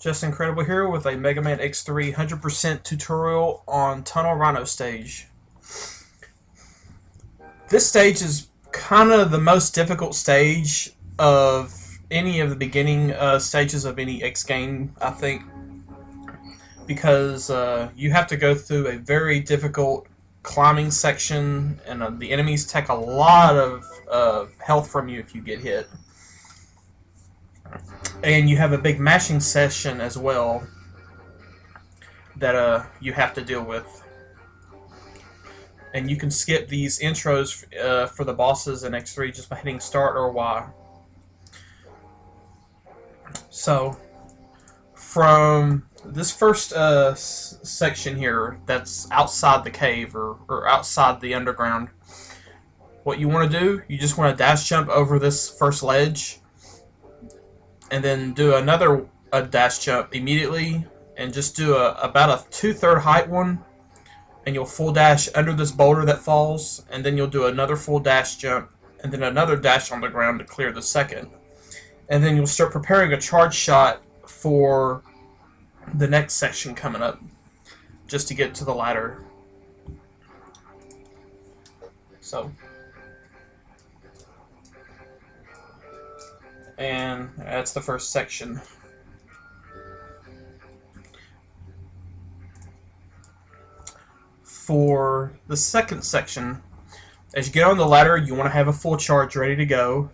Just Incredible here with a Mega Man X3 100% tutorial on Tunnel Rhino stage. This stage is kind of the most difficult stage of any of the beginning stages of any X game, I think, because you have to go through a very difficult climbing section, and the enemies take a lot of health from you if you get hit. And you have a big mashing session as well that you have to deal with. And you can skip these intros for the bosses in X3 just by hitting start or Y. So, from this first section here that's outside the cave or outside the underground, what you want to do, you just want to dash jump over this first ledge and then do another dash jump immediately, and just do about a 2/3 height one, and you'll full dash under this boulder that falls, and then you'll do another full dash jump and then another dash on the ground to clear the second, and then you'll start preparing a charge shot for the next section coming up just to get to the ladder. So, and that's the first section. For the second section, as you get on the ladder, you want to have a full charge ready to go.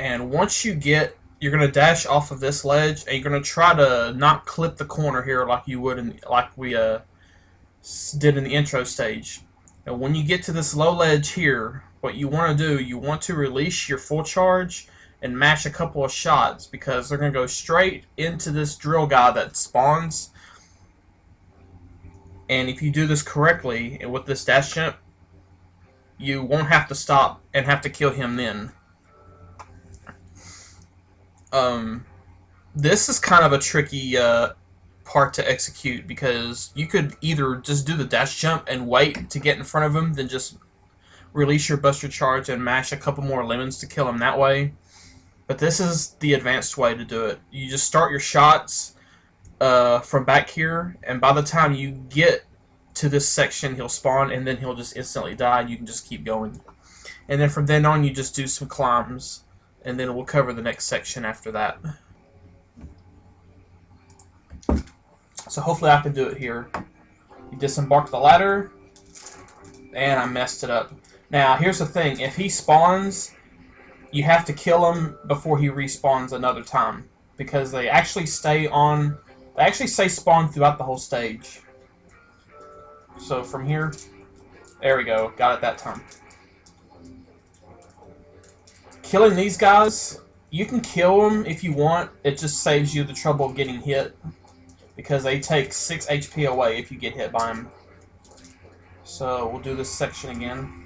And once you get, you're going to dash off of this ledge, and you're going to try to not clip the corner here like you would like we did in the intro stage. And when you get to this low ledge here, what you want to do, you want to release your full charge and mash a couple of shots, because they're going to go straight into this drill guy that spawns. And if you do this correctly and with this dash jump, you won't have to stop and have to kill him then. This is kind of a tricky part to execute, because you could either just do the dash jump and wait to get in front of him, then just release your buster charge and mash a couple more lemons to kill him that way. But this is the advanced way to do it. You just start your shots from back here, and by the time you get to this section, he'll spawn, and then he'll just instantly die, and you can just keep going. And then from then on, you just do some climbs, and then we'll cover the next section after that. So hopefully I can do it here. You disembark the ladder, and I messed it up. Now, here's the thing. If he spawns, you have to kill him before he respawns another time, because they actually stay on. They actually say spawn throughout the whole stage. So from here, there we go. Got it that time. Killing these guys, you can kill them if you want. It just saves you the trouble of getting hit, because they take 6 HP away if you get hit by them. So we'll do this section again.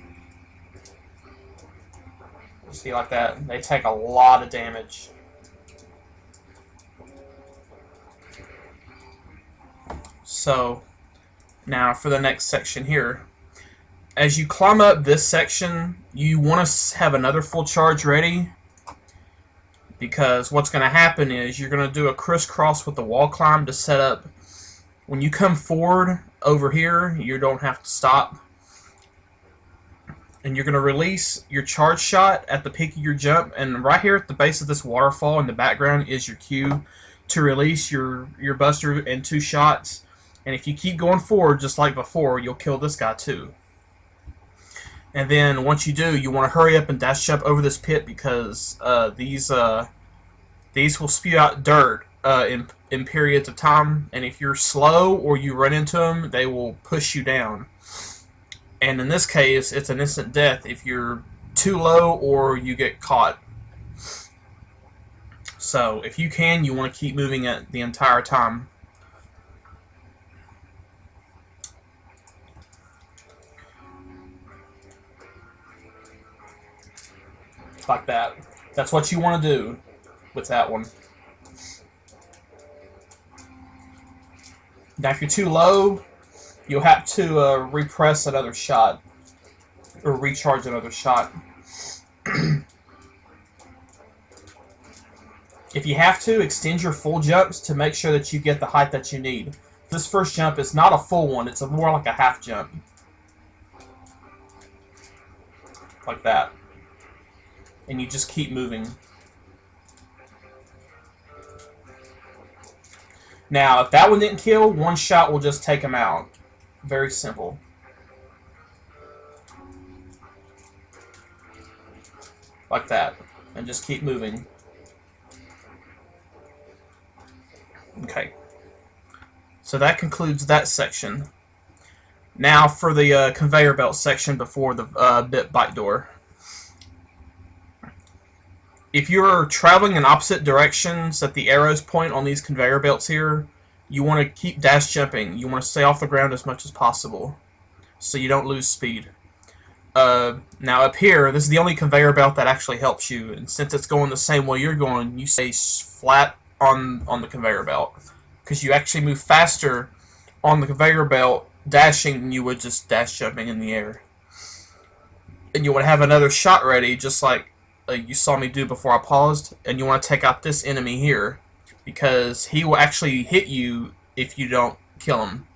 See, like that, they take a lot of damage. So, now for the next section here. As you climb up this section, you want to have another full charge ready, because what's going to happen is you're going to do a crisscross with the wall climb to set up. When you come forward over here, you don't have to stop. And you're going to release your charge shot at the peak of your jump, and right here at the base of this waterfall in the background is your cue to release your buster in 2 shots. And if you keep going forward just like before, you'll kill this guy too. And then once you do, you want to hurry up and dash jump over this pit, because these will spew out dirt in periods of time. And if you're slow or you run into them, they will push you down. And in this case, it's an instant death if you're too low or you get caught. So if you can, you want to keep moving it the entire time. Like that. That's what you want to do with that one. Now if you're too low, you'll have to repress another shot, or recharge another shot. If you have to, extend your full jumps to make sure that you get the height that you need. This first jump is not a full one, it's more like a half jump. Like that. And you just keep moving. Now, if that one didn't kill, one shot will just take him out. Very simple. Like that. And just keep moving. Okay. So that concludes that section. Now for the conveyor belt section before the bit bite door. If you're traveling in opposite directions that the arrows point on these conveyor belts here, you want to keep dash jumping. You want to stay off the ground as much as possible so you don't lose speed. Now up here, this is the only conveyor belt that actually helps you, and since it's going the same way you're going, you stay flat on the conveyor belt because you actually move faster on the conveyor belt dashing than you would just dash jumping in the air. And you want to have another shot ready, just like you saw me do before I paused, and you want to take out this enemy here because he will actually hit you if you don't kill him.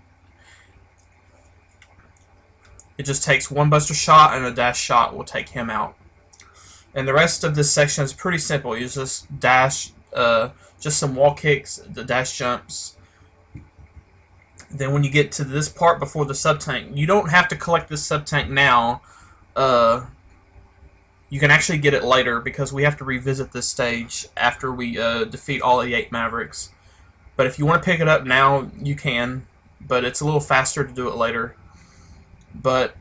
It just takes one buster shot and a dash shot will take him out. And the rest of this section is pretty simple. You just dash, just some wall kicks, the dash jumps. Then when you get to this part before the sub-tank, you don't have to collect this sub-tank now. You can actually get it later because we have to revisit this stage after we defeat all the 8 Mavericks. But if you want to pick it up now, you can. But it's a little faster to do it later. But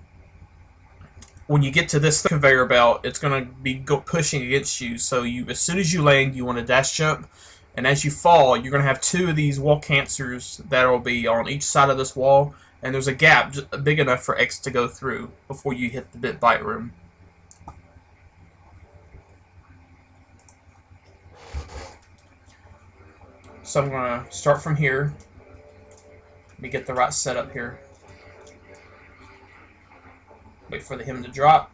when you get to this conveyor belt, it's going to be pushing against you. So as soon as you land, you want to dash jump. And as you fall, you're going to have 2 of these wall cancers that will be on each side of this wall. And there's a gap just big enough for X to go through before you hit the bit bite room. So I'm going to start from here. Let me get the right setup here. Wait for him to drop.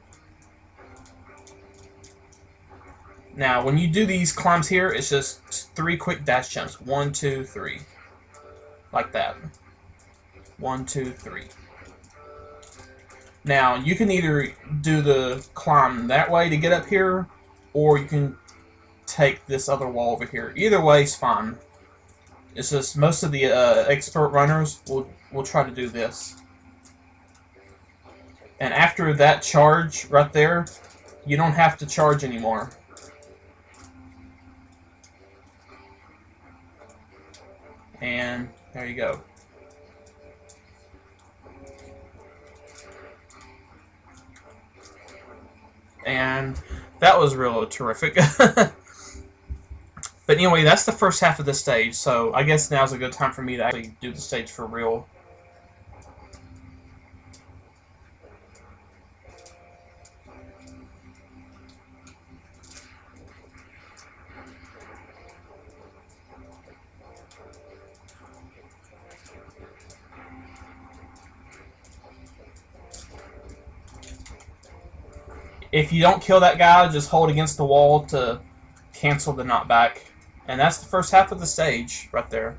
Now, when you do these climbs here, it's just 3 quick dash jumps. 1, 2, 3. Like that. 1, 2, 3. Now, you can either do the climb that way to get up here, or you can take this other wall over here. Either way is fine. It's just most of the expert runners will try to do this. And after that charge right there, you don't have to charge anymore. And there you go. And that was real terrific. But anyway, that's the first half of the stage, so I guess now's a good time for me to actually do the stage for real. If you don't kill that guy, just hold against the wall to cancel the knockback. And that's the first half of the stage right there.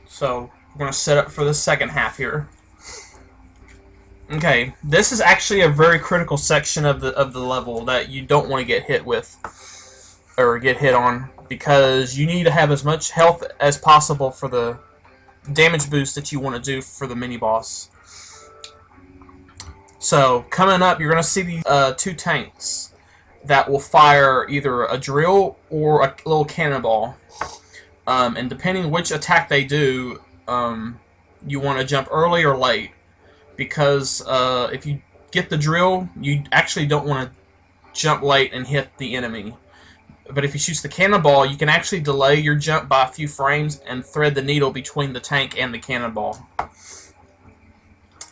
So we're going to set up for the second half here. Okay, this is actually a very critical section of the level that you don't want to get hit with or get hit on, because you need to have as much health as possible for the damage boost that you want to do for the mini boss. So coming up, you're going to see these 2 tanks that will fire either a drill or a little cannonball. And depending which attack they do, you want to jump early or late. Because if you get the drill, you actually don't want to jump late and hit the enemy. But if he shoots the cannonball, you can actually delay your jump by a few frames and thread the needle between the tank and the cannonball.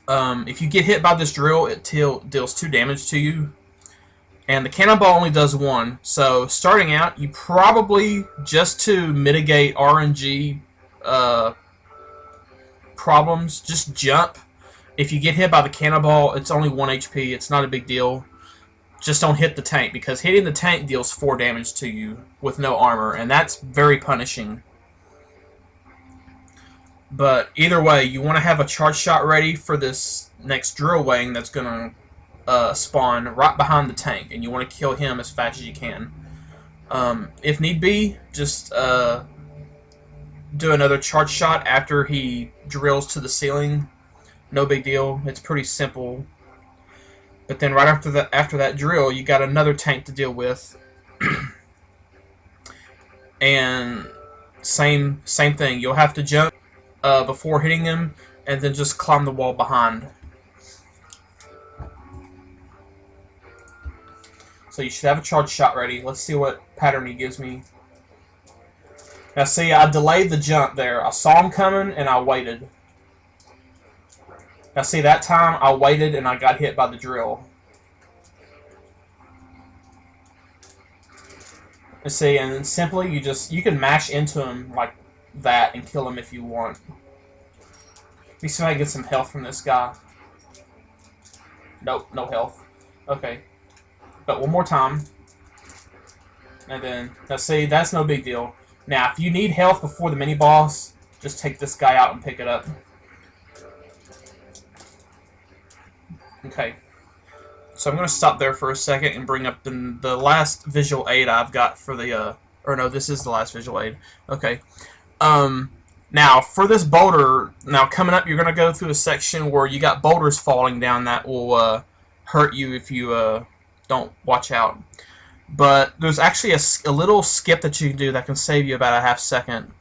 If you get hit by this drill, it deals 2 damage to you. And the cannonball only does 1. So starting out, you probably, just to mitigate RNG problems, just jump. If you get hit by the cannonball, it's only 1 HP. It's not a big deal. Just don't hit the tank, because hitting the tank deals 4 damage to you with no armor, and that's very punishing. But either way, you want to have a charge shot ready for this next drill wing that's going to spawn right behind the tank, and you want to kill him as fast as you can. If need be, just do another charge shot after he drills to the ceiling. No big deal. It's pretty simple. But then right after that drill, you got another tank to deal with, and same thing. You'll have to jump before hitting him, and then just climb the wall behind. So you should have a charge shot ready. Let's see what pattern he gives me. Now see, I delayed the jump there. I saw him coming and I waited. Now see, that time I waited and I got hit by the drill. And see, and then simply you can mash into him like that and kill him if you want. Let me see if I can get some health from this guy. Nope, no health. Okay. But one more time. And then, now see, that's no big deal. Now, if you need health before the mini-boss, just take this guy out and pick it up. Okay. So I'm going to stop there for a second and bring up the last visual aid I've got for the, or no, this is the last visual aid. Okay. Now, for this boulder, now coming up, you're going to go through a section where you got boulders falling down that will hurt you if you don't watch out. But there's actually a little skip that you can do that can save you about a half second.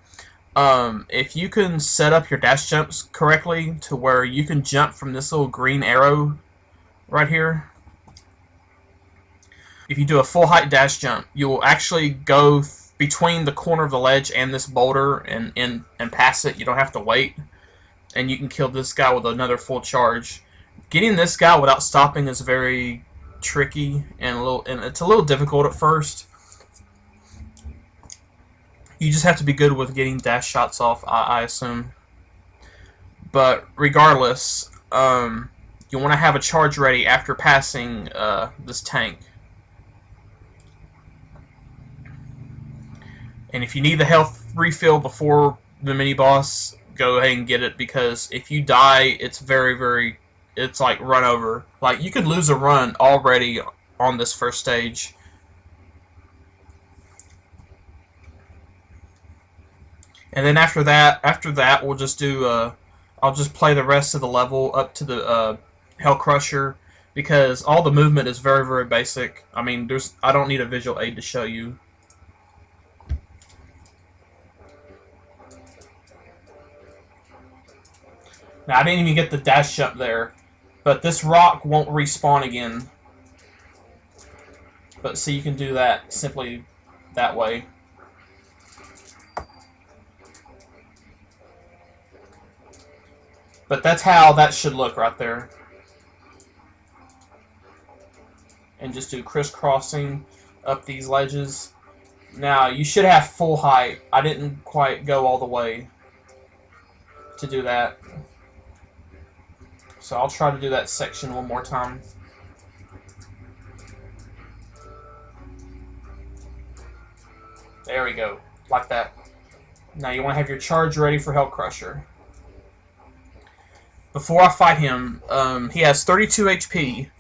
If you can set up your dash jumps correctly to where you can jump from this little green arrow right here. If you do a full height dash jump, you will actually go between the corner of the ledge and this boulder and pass it. You don't have to wait. And you can kill this guy with another full charge. Getting this guy without stopping is very tricky and it's a little difficult at first. You just have to be good with getting dash shots off, I assume. But regardless, you want to have a charge ready after passing this tank. And if you need the health refill before the mini boss, go ahead and get it, because if you die, it's it's like run over. Like, you could lose a run already on this first stage. And then after that, we'll just do I'll just play the rest of the level up to the Hell Crusher, because all the movement is very, very basic. I mean, I don't need a visual aid to show you. Now, I didn't even get the dash jump there, but this rock won't respawn again. But see, you can do that simply that way. But that's how that should look right there. And just do crisscrossing up these ledges. Now, you should have full height. I didn't quite go all the way to do that. So I'll try to do that section one more time. There we go. Like that. Now you want to have your charge ready for Hell Crusher. Before I fight him, he has 32 HP,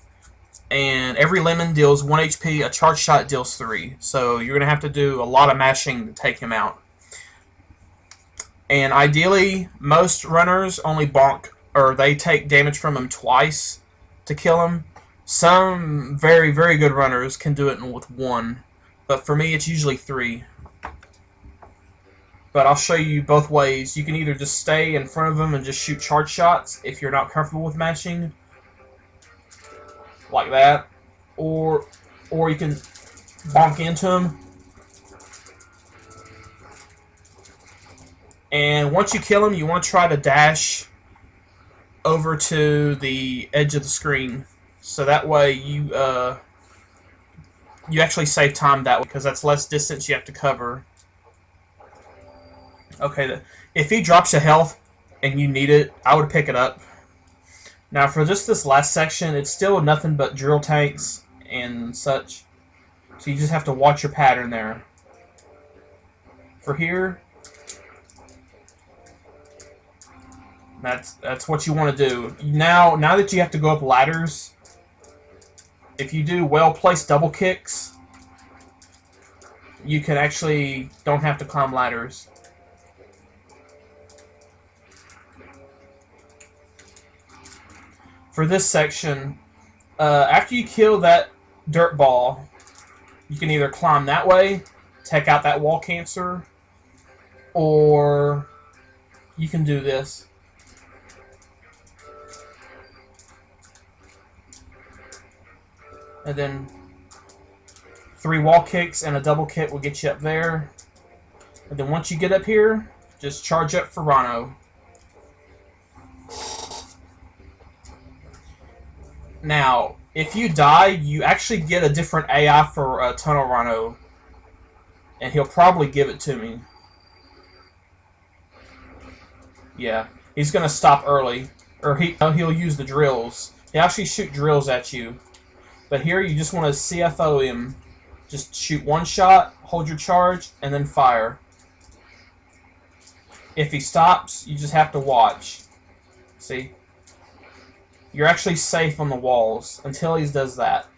and every lemon deals 1 HP, a charge shot deals 3. So you're going to have to do a lot of mashing to take him out. And ideally, most runners only bonk, or they take damage from him twice to kill him. Some very, very good runners can do it with 1, but for me it's usually 3. But I'll show you both ways. You can either just stay in front of him and just shoot charge shots if you're not comfortable with mashing, like that, or you can bonk into him. And once you kill him, you want to try to dash over to the edge of the screen, so that way you actually save time that way, because that's less distance you have to cover. Okay, if he drops your health and you need it, I would pick it up. Now for just this last section, it's still nothing but drill tanks and such. So you just have to watch your pattern there. For here, that's what you want to do. Now that you have to go up ladders, if you do well-placed double kicks, you can actually don't have to climb ladders. For this section, after you kill that dirt ball, you can either climb that way, take out that wall cancer, or you can do this. And then 3 wall kicks and a double kick will get you up there. And then once you get up here, just charge up for Rhino. Now, if you die, you actually get a different AI for Tunnel Rhino. And he'll probably give it to me. Yeah, he's going to stop early. Or he'll use the drills. He'll actually shoot drills at you. But here you just want to CFO him. Just shoot one shot, hold your charge, and then fire. If he stops, you just have to watch. See? You're actually safe on the walls until he does that.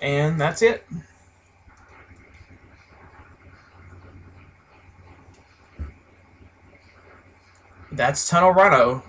And that's it. That's Tunnel Rhino.